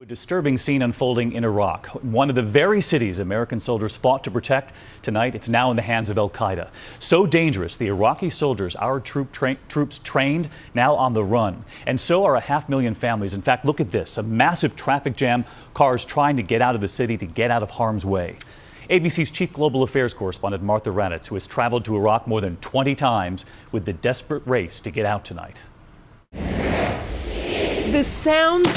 A disturbing scene unfolding in Iraq, one of the very cities American soldiers fought to protect. Tonight, it's now in the hands of Qaeda. So dangerous, the Iraqi soldiers our troops trained, now on the run. And so are 500,000 families. In fact, look at this, a massive traffic jam, cars trying to get out of the city, to get out of harm's way. ABC's chief global affairs correspondent Martha Raddatz, who has traveled to Iraq more than 20 times with the desperate race to get out tonight. The sounds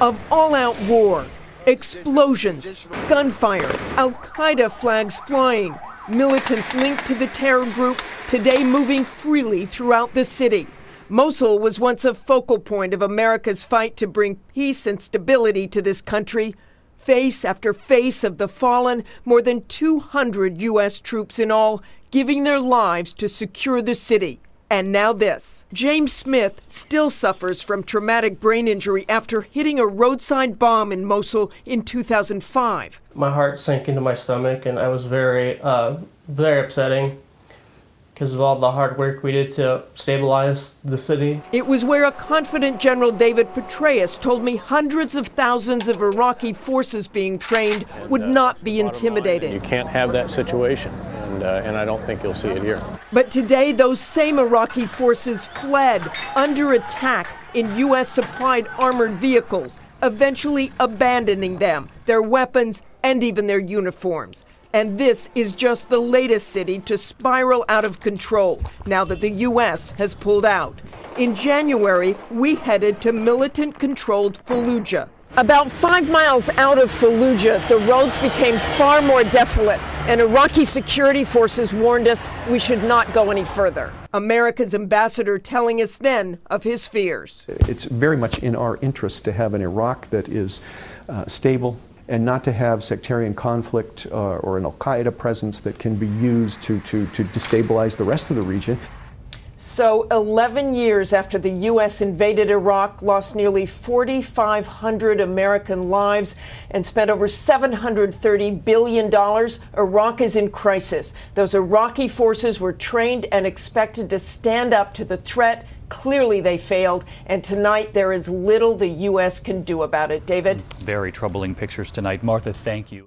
of all-out war, explosions, gunfire, Al-Qaeda flags flying, militants linked to the terror group today moving freely throughout the city. Mosul was once a focal point of America's fight to bring peace and stability to this country. Face after face of the fallen, more than 200 U.S. troops in all, giving their lives to secure the city. And now this. James Smith still suffers from traumatic brain injury after hitting a roadside bomb in Mosul in 2005. My heart sank into my stomach, and I was very upsetting because of all the hard work we did to stabilize the city. It was where a confident General David Petraeus told me hundreds of thousands of Iraqi forces being trained would not be intimidated. You can't have that situation. And I don't think you'll see it here. But today, those same Iraqi forces fled under attack in U.S.-supplied armored vehicles, eventually abandoning them, their weapons, and even their uniforms. And this is just the latest city to spiral out of control, now that the U.S. has pulled out. In January, we headed to militant-controlled Fallujah. About 5 miles out of Fallujah, the roads became far more desolate, and Iraqi security forces warned us we should not go any further. America's ambassador telling us then of his fears. It's very much in our interest to have an Iraq that is stable and not to have sectarian conflict or an Al-Qaeda presence that can be used to destabilize the rest of the region. So 11 years after the U.S. invaded Iraq, lost nearly 4,500 American lives, and spent over $730 billion, Iraq is in crisis. Those Iraqi forces were trained and expected to stand up to the threat. Clearly they failed, and tonight there is little the U.S. can do about it. David? Very troubling pictures tonight. Martha, thank you.